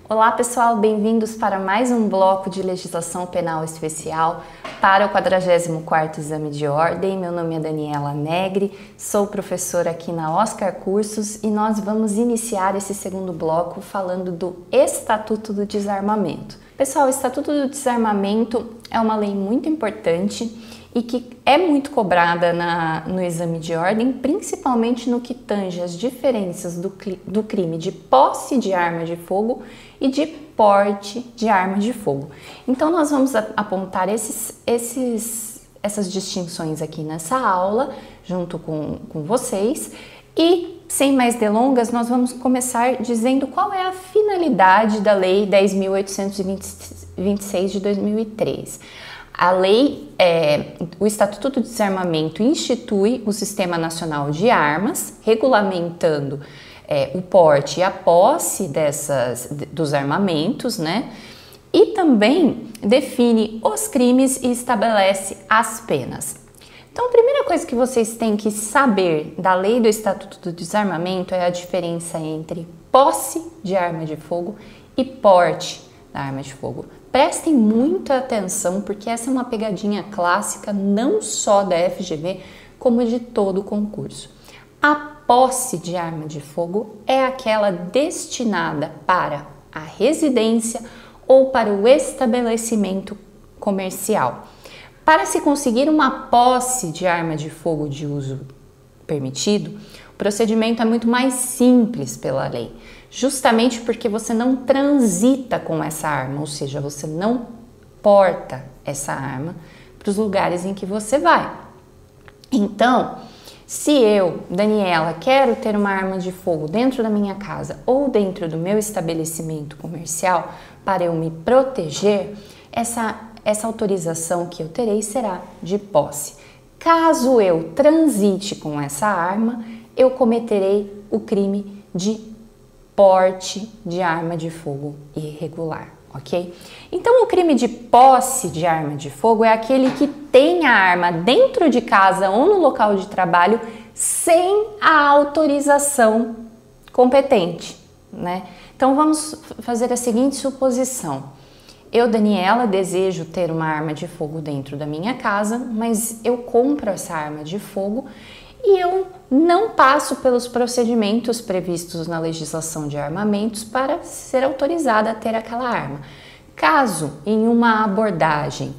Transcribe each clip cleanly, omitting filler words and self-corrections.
Olá pessoal, bem-vindos para mais um bloco de legislação penal especial para o 44º Exame de Ordem. Meu nome é Daniela Negri, sou professora aqui na Oscar Cursos e nós vamos iniciar esse segundo bloco falando do Estatuto do Desarmamento. Pessoal, o Estatuto do Desarmamento é uma lei muito importante e que é muito cobrada no exame de ordem, principalmente no que tange as diferenças do crime de posse de arma de fogo e de porte de arma de fogo. Então, nós vamos apontar essas distinções aqui nessa aula, junto com vocês, e sem mais delongas, nós vamos começar dizendo qual é a finalidade da Lei 10.826 de 2003. A lei, o Estatuto do Desarmamento institui o Sistema Nacional de Armas, regulamentando o porte e a posse dos armamentos, né? E também define os crimes e estabelece as penas. Então, a primeira coisa que vocês têm que saber da lei do Estatuto do Desarmamento é a diferença entre posse de arma de fogo e porte da arma de fogo. Prestem muita atenção, porque essa é uma pegadinha clássica não só da FGV, como de todo o concurso. A posse de arma de fogo é aquela destinada para a residência ou para o estabelecimento comercial. Para se conseguir uma posse de arma de fogo de uso permitido, o procedimento é muito mais simples pela lei, justamente porque você não transita com essa arma, ou seja, você não porta essa arma para os lugares em que você vai. Então, se eu, Daniela, quero ter uma arma de fogo dentro da minha casa ou dentro do meu estabelecimento comercial para eu me proteger, essa autorização que eu terei será de posse. Caso eu transite com essa arma, eu cometerei o crime de porte de arma de fogo irregular, ok? Então, o crime de posse de arma de fogo é aquele que tem a arma dentro de casa ou no local de trabalho sem a autorização competente, né? Então, vamos fazer a seguinte suposição. Eu, Daniela, desejo ter uma arma de fogo dentro da minha casa, mas eu compro essa arma de fogo e eu não passo pelos procedimentos previstos na legislação de armamentos para ser autorizada a ter aquela arma. Caso em uma abordagem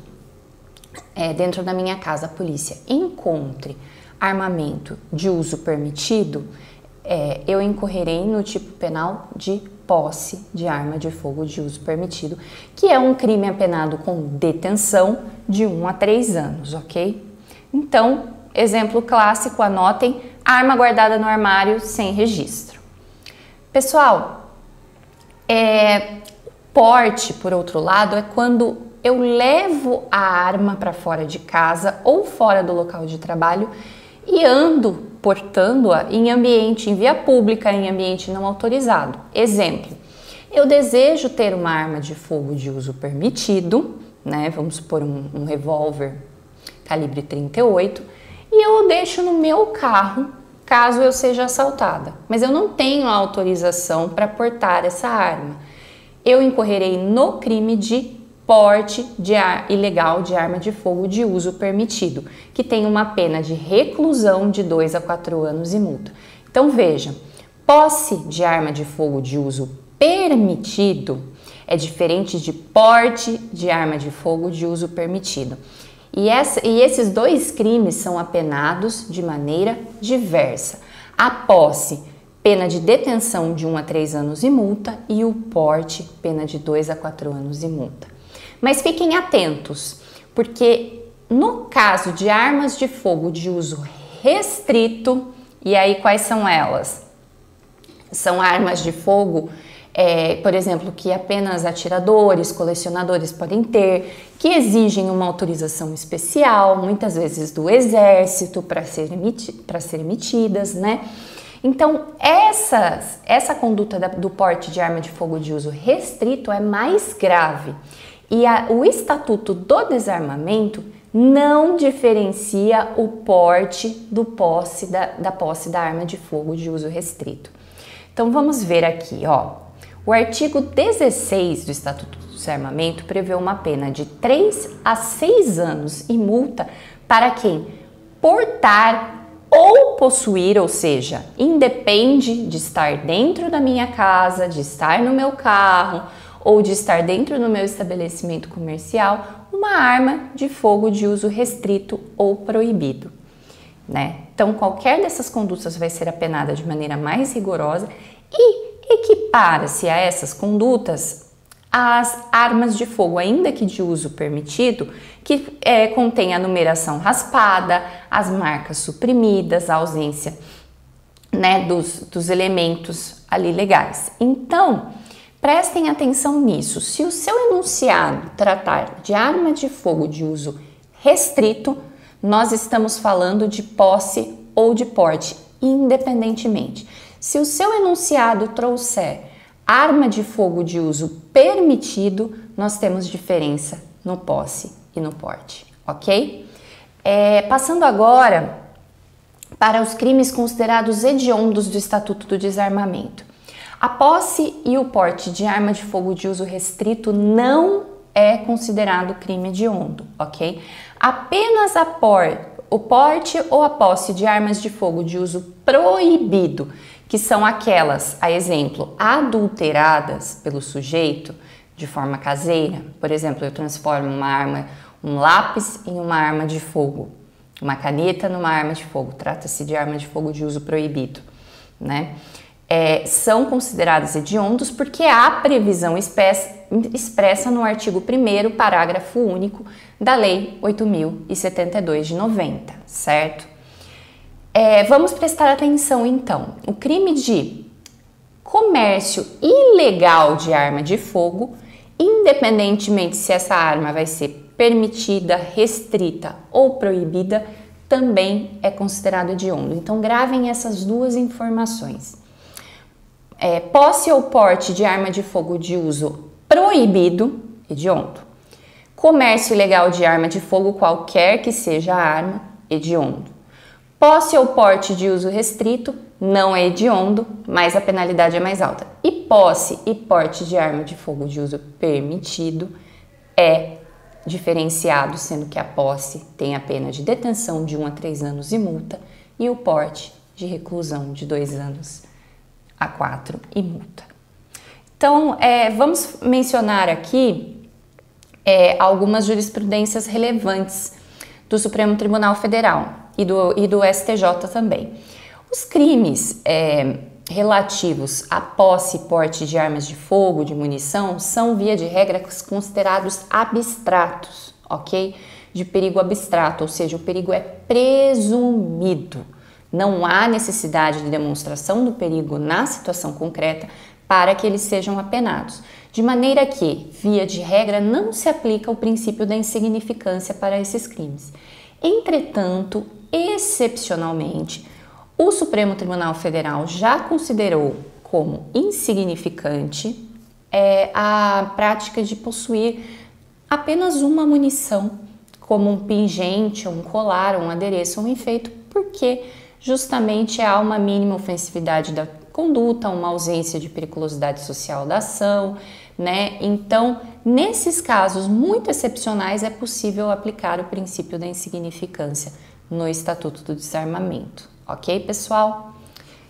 dentro da minha casa a polícia encontre armamento de uso permitido, eu incorrerei no tipo penal de posse de arma de fogo de uso permitido, que é um crime apenado com detenção de 1 a 3 anos, ok? Então, exemplo clássico, anotem: arma guardada no armário sem registro. Pessoal, porte, por outro lado, é quando eu levo a arma para fora de casa ou fora do local de trabalho e ando portando-a em via pública, em ambiente não autorizado. Exemplo: eu desejo ter uma arma de fogo de uso permitido, né? Vamos supor um revólver calibre 38, e eu o deixo no meu carro caso eu seja assaltada, mas eu não tenho a autorização para portar essa arma. Eu incorrerei no crime de porte ilegal de arma de fogo de uso permitido, que tem uma pena de reclusão de 2 a 4 anos e multa. Então veja, posse de arma de fogo de uso permitido é diferente de porte de arma de fogo de uso permitido. E esses dois crimes são apenados de maneira diversa. A posse, pena de detenção de 1 a 3 anos e multa, e o porte, pena de 2 a 4 anos e multa. Mas fiquem atentos, porque no caso de armas de fogo de uso restrito, e aí quais são elas? São armas de fogo, por exemplo, que apenas atiradores, colecionadores podem ter, que exigem uma autorização especial, muitas vezes do exército, para serem emitidas, né? Então, essa conduta do porte de arma de fogo de uso restrito é mais grave. E o Estatuto do Desarmamento não diferencia o porte da posse da arma de fogo de uso restrito. Então, vamos ver aqui, ó. O artigo 16 do Estatuto do Desarmamento prevê uma pena de 3 a 6 anos e multa para quem portar ou possuir, ou seja, independe de estar dentro da minha casa, de estar no meu carro ou de estar dentro do meu estabelecimento comercial, uma arma de fogo de uso restrito ou proibido, né? Então, qualquer dessas condutas vai ser apenada de maneira mais rigorosa e equipara-se a essas condutas as armas de fogo, ainda que de uso permitido, que contém a numeração raspada, as marcas suprimidas, a ausência, né, dos elementos ali legais. Então, prestem atenção nisso. Se o seu enunciado tratar de arma de fogo de uso restrito, nós estamos falando de posse ou de porte, independentemente. Se o seu enunciado trouxer arma de fogo de uso permitido, nós temos diferença no posse e no porte, ok? Passando agora para os crimes considerados hediondos do Estatuto do Desarmamento. A posse e o porte de arma de fogo de uso restrito não é considerado crime hediondo, ok? Apenas o porte ou a posse de armas de fogo de uso proibido, que são aquelas, a exemplo, adulteradas pelo sujeito de forma caseira. Por exemplo, eu transformo um lápis em uma arma de fogo, uma caneta numa arma de fogo. Trata-se de arma de fogo de uso proibido, né? São considerados hediondos porque há previsão expressa no artigo 1º, parágrafo único da Lei 8.072 de 90, certo? Vamos prestar atenção então. O crime de comércio ilegal de arma de fogo, independentemente se essa arma vai ser permitida, restrita ou proibida, também é considerado hediondo. Então gravem essas duas informações. Posse ou porte de arma de fogo de uso proibido, hediondo. Comércio ilegal de arma de fogo, qualquer que seja a arma, hediondo. Posse ou porte de uso restrito não é hediondo, mas a penalidade é mais alta. E posse e porte de arma de fogo de uso permitido é diferenciado, sendo que a posse tem a pena de detenção de 1 a 3 anos e multa, e o porte de reclusão de 2 anos a 4 e multa. Então, vamos mencionar aqui algumas jurisprudências relevantes do Supremo Tribunal Federal e do STJ também. Os crimes relativos à posse e porte de armas de fogo, de munição, são, via de regra, considerados abstratos, ok? De perigo abstrato, ou seja, o perigo é presumido. Não há necessidade de demonstração do perigo na situação concreta para que eles sejam apenados. De maneira que, via de regra, não se aplica o princípio da insignificância para esses crimes. Entretanto, excepcionalmente, o Supremo Tribunal Federal já considerou como insignificante a prática de possuir apenas uma munição, como um pingente, um colar, um adereço, um enfeite, porque justamente há uma mínima ofensividade da conduta, uma ausência de periculosidade social da ação, né? Então, nesses casos muito excepcionais, é possível aplicar o princípio da insignificância no Estatuto do Desarmamento, ok, pessoal?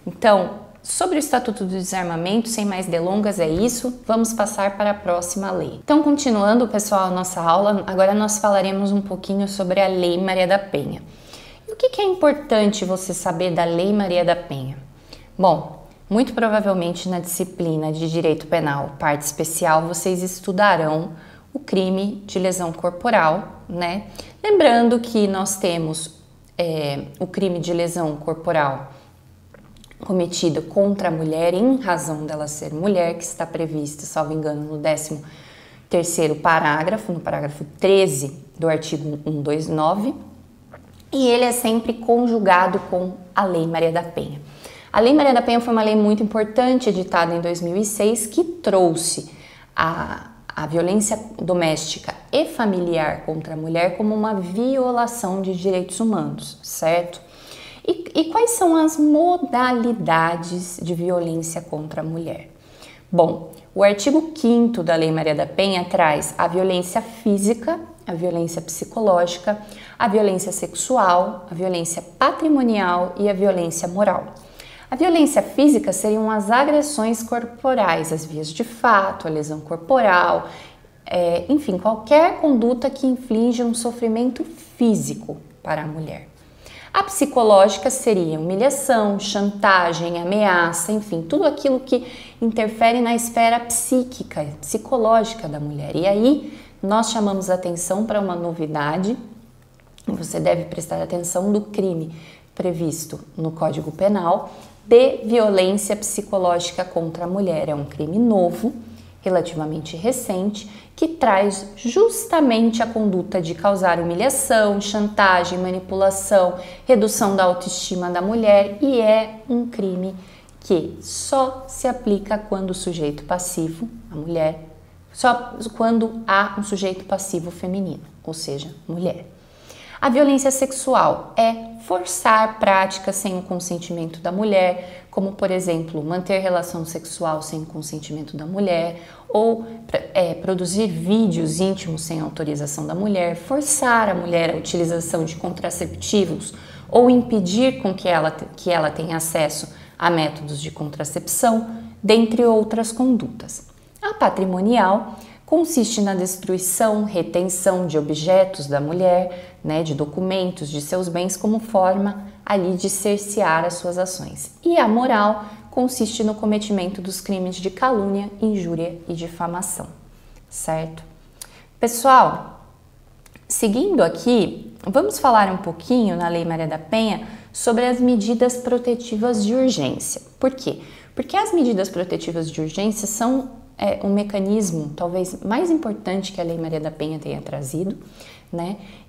Então, sobre o Estatuto do Desarmamento, sem mais delongas, é isso. Vamos passar para a próxima lei. Então, continuando, pessoal, a nossa aula, agora nós falaremos um pouquinho sobre a Lei Maria da Penha. E o que é importante você saber da Lei Maria da Penha? Bom, muito provavelmente na disciplina de Direito Penal, parte especial, vocês estudarão o crime de lesão corporal, né? Lembrando que nós temos o crime de lesão corporal cometido contra a mulher em razão dela ser mulher, que está prevista, salvo engano, no 13º parágrafo, no parágrafo 13 do artigo 129, e ele é sempre conjugado com a Lei Maria da Penha. A Lei Maria da Penha foi uma lei muito importante, editada em 2006, que trouxe a violência doméstica e familiar contra a mulher como uma violação de direitos humanos, certo? E quais são as modalidades de violência contra a mulher? Bom, o artigo 5º da Lei Maria da Penha traz a violência física, a violência psicológica, a violência sexual, a violência patrimonial e a violência moral. A violência física seriam as agressões corporais, as vias de fato, a lesão corporal, enfim, qualquer conduta que inflige um sofrimento físico para a mulher. A psicológica seria humilhação, chantagem, ameaça, enfim, tudo aquilo que interfere na esfera psíquica, psicológica da mulher. E aí nós chamamos atenção para uma novidade, você deve prestar atenção do crime previsto no Código Penal de violência psicológica contra a mulher. É um crime novo, relativamente recente, que traz justamente a conduta de causar humilhação, chantagem, manipulação, redução da autoestima da mulher, e é um crime que só se aplica quando o sujeito passivo, a mulher, só quando há um sujeito passivo feminino, ou seja, mulher. A violência sexual é forçar práticas sem o consentimento da mulher, como, por exemplo, manter relação sexual sem o consentimento da mulher, ou produzir vídeos íntimos sem autorização da mulher, forçar a mulher a utilização de contraceptivos ou impedir com que ela tenha acesso a métodos de contracepção, dentre outras condutas. A patrimonial consiste na destruição, retenção de objetos da mulher, de documentos, de seus bens, como forma ali de cercear as suas ações. E a moral consiste no cometimento dos crimes de calúnia, injúria e difamação, certo? Pessoal, seguindo aqui, vamos falar um pouquinho na Lei Maria da Penha sobre as medidas protetivas de urgência. Por quê? Porque as medidas protetivas de urgência são um mecanismo talvez mais importante que a Lei Maria da Penha tenha trazido,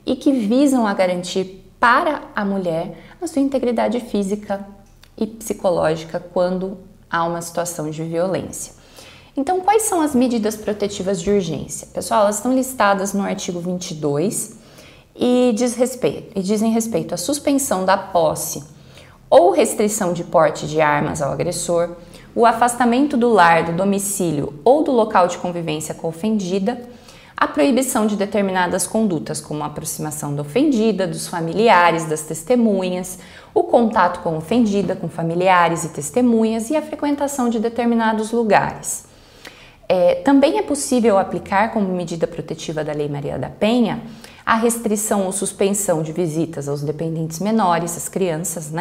e que visam a garantir para a mulher a sua integridade física e psicológica quando há uma situação de violência. Então, quais são as medidas protetivas de urgência? Pessoal, elas estão listadas no artigo 22 e dizem respeito à suspensão da posse ou restrição de porte de armas ao agressor, o afastamento do lar, do domicílio ou do local de convivência com a ofendida, a proibição de determinadas condutas, como a aproximação da ofendida, dos familiares, das testemunhas, o contato com a ofendida, com familiares e testemunhas e a frequentação de determinados lugares. Também é possível aplicar como medida protetiva da Lei Maria da Penha a restrição ou suspensão de visitas aos dependentes menores, as crianças,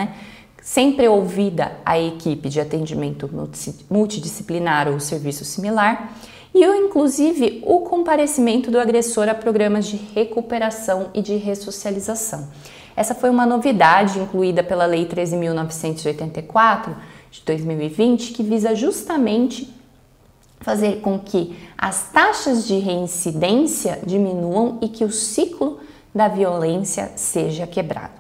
sempre ouvida a equipe de atendimento multidisciplinar ou serviço similar, e inclusive o comparecimento do agressor a programas de recuperação e de ressocialização. Essa foi uma novidade incluída pela Lei 13.984 de 2020, que visa justamente fazer com que as taxas de reincidência diminuam e que o ciclo da violência seja quebrado.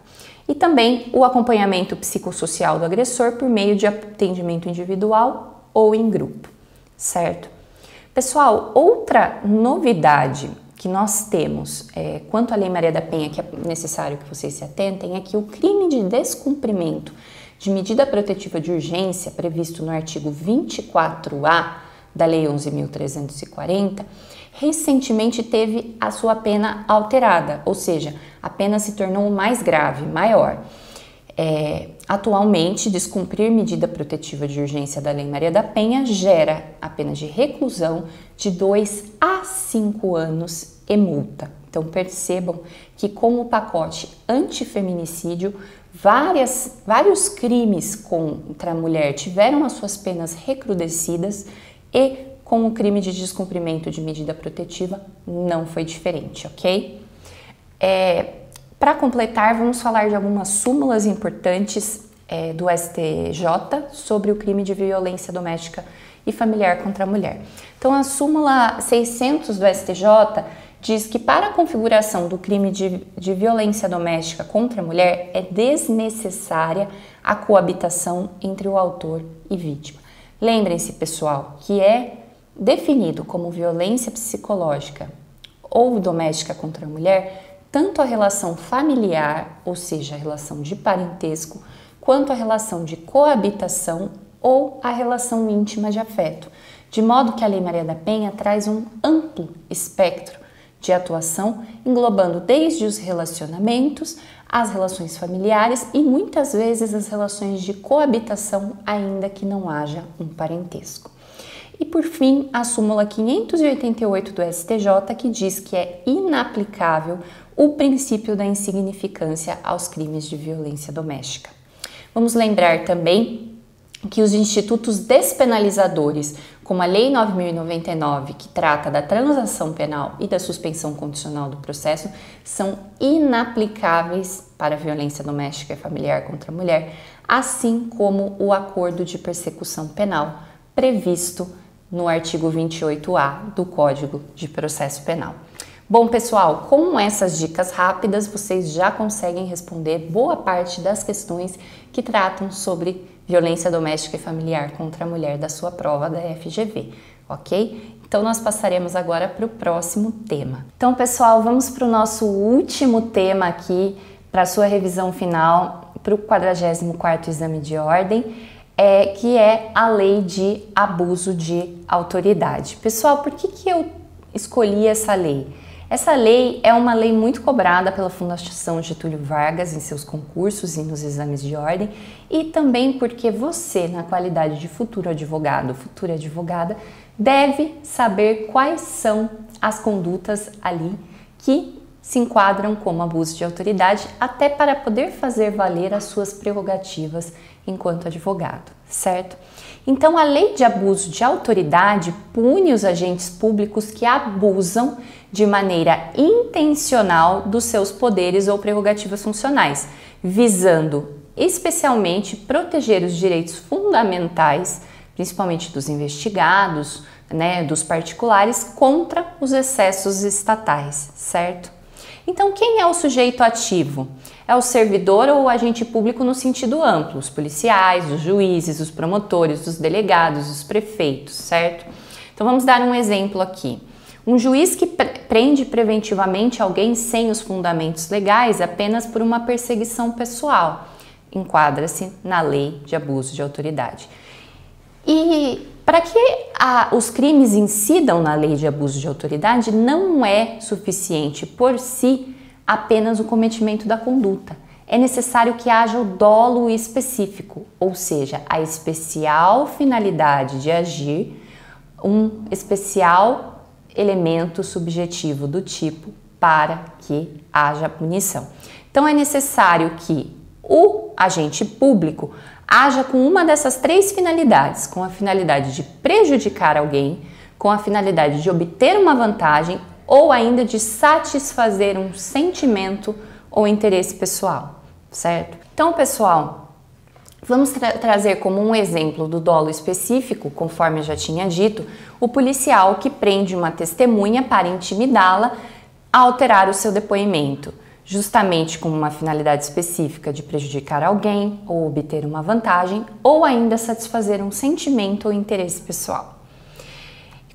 E também o acompanhamento psicossocial do agressor por meio de atendimento individual ou em grupo, certo? Pessoal, outra novidade que nós temos quanto à Lei Maria da Penha, que é necessário que vocês se atentem, é que o crime de descumprimento de medida protetiva de urgência, previsto no artigo 24A da Lei 11.340, recentemente teve a sua pena alterada, ou seja, a pena se tornou mais grave, maior. Atualmente, descumprir medida protetiva de urgência da Lei Maria da Penha gera a pena de reclusão de 2 a 5 anos e multa. Então percebam que com o pacote antifeminicídio, vários crimes contra a mulher tiveram as suas penas recrudescidas e com o crime de descumprimento de medida protetiva não foi diferente, ok? Para completar, vamos falar de algumas súmulas importantes do STJ sobre o crime de violência doméstica e familiar contra a mulher. Então, a súmula 600 do STJ diz que para a configuração do crime de violência doméstica contra a mulher é desnecessária a coabitação entre o autor e vítima. Lembrem-se, pessoal, que é definido como violência psicológica ou doméstica contra a mulher tanto a relação familiar, ou seja, a relação de parentesco, quanto a relação de coabitação ou a relação íntima de afeto, de modo que a Lei Maria da Penha traz um amplo espectro de atuação, englobando desde os relacionamentos, as relações familiares e muitas vezes as relações de coabitação, ainda que não haja um parentesco. E por fim, a súmula 588 do STJ, que diz que é inaplicável o princípio da insignificância aos crimes de violência doméstica. Vamos lembrar também que os institutos despenalizadores, como a Lei 9.099, que trata da transação penal e da suspensão condicional do processo, são inaplicáveis para a violência doméstica e familiar contra a mulher, assim como o acordo de persecução penal previsto no artigo 28A do Código de Processo Penal. Bom, pessoal, com essas dicas rápidas, vocês já conseguem responder boa parte das questões que tratam sobre violência doméstica e familiar contra a mulher da sua prova da FGV, ok? Então, nós passaremos agora para o próximo tema. Então, pessoal, vamos para o nosso último tema aqui, para a sua revisão final, para o 44º exame de ordem, que é a Lei de Abuso de Autoridade. Pessoal, por que eu escolhi essa lei? Essa lei é uma lei muito cobrada pela Fundação Getúlio Vargas em seus concursos e nos exames de ordem, e também porque você, na qualidade de futuro advogado ou futura advogada, deve saber quais são as condutas ali que se enquadram como abuso de autoridade, até para poder fazer valer as suas prerrogativas enquanto advogado, certo? Então, a Lei de Abuso de Autoridade pune os agentes públicos que abusam de maneira intencional dos seus poderes ou prerrogativas funcionais, visando especialmente proteger os direitos fundamentais, principalmente dos investigados, dos particulares, contra os excessos estatais, certo? Então, quem é o sujeito ativo? É o servidor ou o agente público no sentido amplo, os policiais, os juízes, os promotores, os delegados, os prefeitos, certo? Então, vamos dar um exemplo aqui. Um juiz que prende preventivamente alguém sem os fundamentos legais apenas por uma perseguição pessoal enquadra-se na Lei de Abuso de Autoridade. E para que os crimes incidam na Lei de Abuso de Autoridade, não é suficiente por si apenas o cometimento da conduta. É necessário que haja o dolo específico, ou seja, a especial finalidade de agir, um especial elemento subjetivo do tipo para que haja punição. Então é necessário que o agente público haja com uma dessas três finalidades, com a finalidade de prejudicar alguém, com a finalidade de obter uma vantagem ou ainda de satisfazer um sentimento ou interesse pessoal, certo? Então, pessoal, vamos trazer como um exemplo do dolo específico, conforme eu já tinha dito, o policial que prende uma testemunha para intimidá-la a alterar o seu depoimento, justamente com uma finalidade específica de prejudicar alguém ou obter uma vantagem ou ainda satisfazer um sentimento ou interesse pessoal.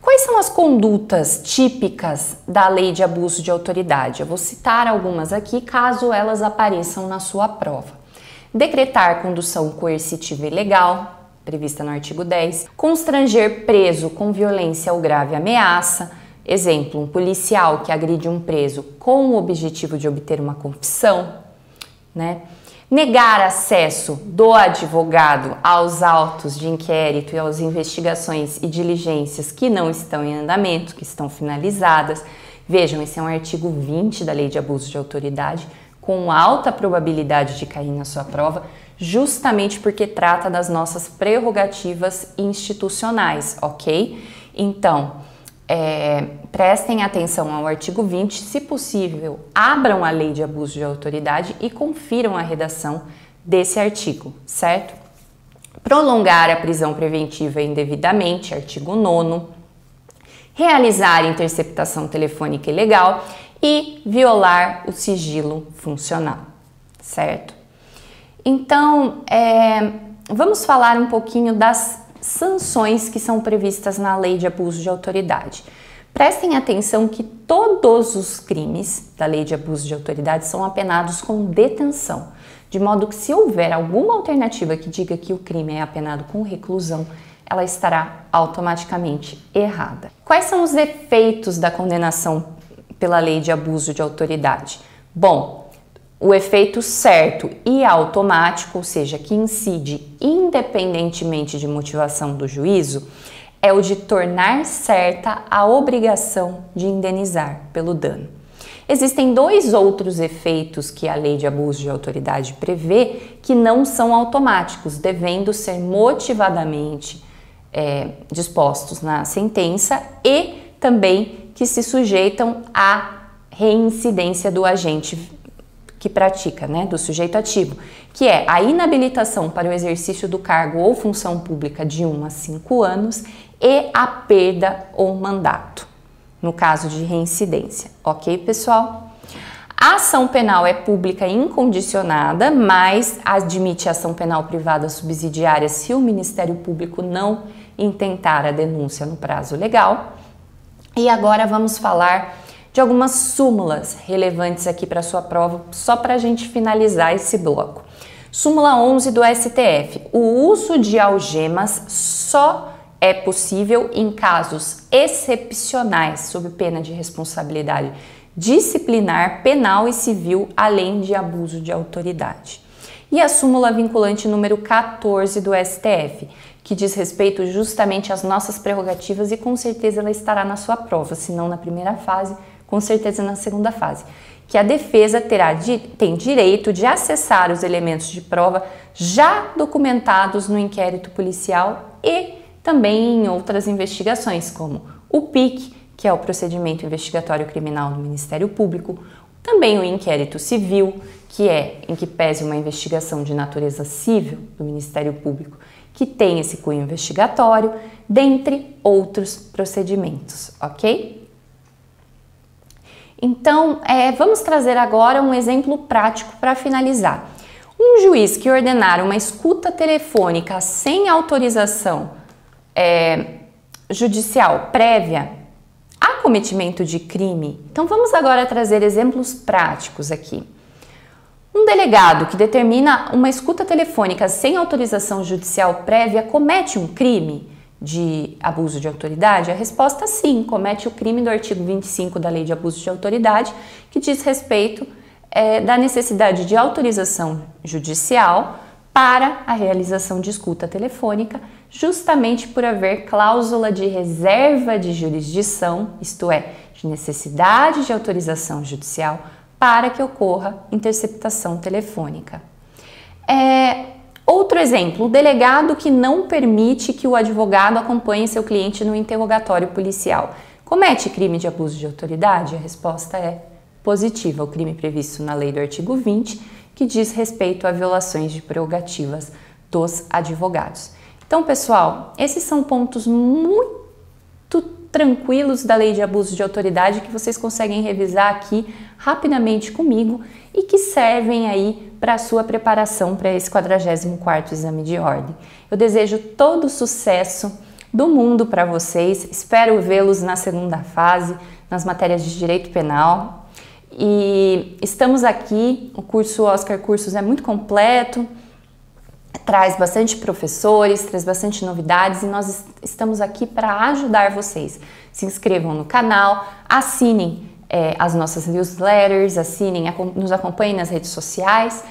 Quais são as condutas típicas da Lei de Abuso de Autoridade? Eu vou citar algumas aqui, caso elas apareçam na sua prova. Decretar condução coercitiva ilegal, prevista no artigo 10. Constranger preso com violência ou grave ameaça. Exemplo, um policial que agride um preso com o objetivo de obter uma confissão, Negar acesso do advogado aos autos de inquérito e às investigações e diligências que não estão em andamento, que estão finalizadas. Vejam, esse é um artigo 20 da Lei de Abuso de Autoridade, com alta probabilidade de cair na sua prova, justamente porque trata das nossas prerrogativas institucionais, ok? Então, prestem atenção ao artigo 20, se possível, abram a Lei de Abuso de Autoridade e confiram a redação desse artigo, certo? Prolongar a prisão preventiva indevidamente, artigo 9º, realizar interceptação telefônica ilegal e violar o sigilo funcional, certo? Então, vamos falar um pouquinho das sanções que são previstas na Lei de Abuso de Autoridade. Prestem atenção que todos os crimes da Lei de Abuso de Autoridade são apenados com detenção, de modo que se houver alguma alternativa que diga que o crime é apenado com reclusão, ela estará automaticamente errada. Quais são os efeitos da condenação pela lei de abuso de autoridade? Bom, o efeito certo e automático, ou seja, que incide independentemente de motivação do juízo, é o de tornar certa a obrigação de indenizar pelo dano. Existem dois outros efeitos que a lei de abuso de autoridade prevê que não são automáticos, devendo ser motivadamente dispostos na sentença e também que se sujeitam à reincidência do agente que pratica, do sujeito ativo, que é a inabilitação para o exercício do cargo ou função pública de 1 a 5 anos e a perda ou mandato, no caso de reincidência. Ok, pessoal? A ação penal é pública e incondicionada, mas admite ação penal privada subsidiária se o Ministério Público não intentar a denúncia no prazo legal. E agora vamos falar de algumas súmulas relevantes aqui para a sua prova, só para a gente finalizar esse bloco. Súmula 11 do STF. O uso de algemas só é possível em casos excepcionais, sob pena de responsabilidade disciplinar, penal e civil, além de abuso de autoridade. E a súmula vinculante número 14 do STF, que diz respeito justamente às nossas prerrogativas e com certeza ela estará na sua prova, se não na primeira fase, com certeza na segunda fase, que a defesa tem direito de acessar os elementos de prova já documentados no inquérito policial e também em outras investigações, como o PIC, que é o procedimento investigatório criminal do Ministério Público, também o inquérito civil, que é em que pese uma investigação de natureza civil do Ministério Público, que tem esse cunho investigatório, dentre outros procedimentos, ok? Então, vamos trazer agora um exemplo prático para finalizar. Um juiz que ordenar uma escuta telefônica sem autorização judicial prévia há cometimento de crime. Então vamos agora trazer exemplos práticos aqui. Um delegado que determina uma escuta telefônica sem autorização judicial prévia comete um crime de abuso de autoridade? A resposta sim, comete o crime do artigo 25 da Lei de Abuso de Autoridade, que diz respeito da necessidade de autorização judicial para a realização de escuta telefônica, justamente por haver cláusula de reserva de jurisdição, isto é, de necessidade de autorização judicial para que ocorra interceptação telefônica. Outro exemplo, o delegado que não permite que o advogado acompanhe seu cliente no interrogatório policial comete crime de abuso de autoridade? A resposta é positiva, o crime previsto na lei do artigo 20, que diz respeito a violações de prerrogativas dos advogados. Então, pessoal, esses são pontos muito tranquilos da lei de abuso de autoridade que vocês conseguem revisar aqui rapidamente comigo e que servem aí para a sua preparação para esse 44º exame de ordem. Eu desejo todo o sucesso do mundo para vocês, espero vê-los na segunda fase, nas matérias de Direito Penal. E estamos aqui, o curso Oscar Cursos é muito completo, traz bastante professores, traz bastante novidades e nós estamos aqui para ajudar vocês. Se inscrevam no canal, assinem as nossas newsletters, nos acompanhem nas redes sociais.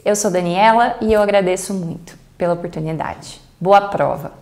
Eu sou Daniela e eu agradeço muito pela oportunidade. Boa prova!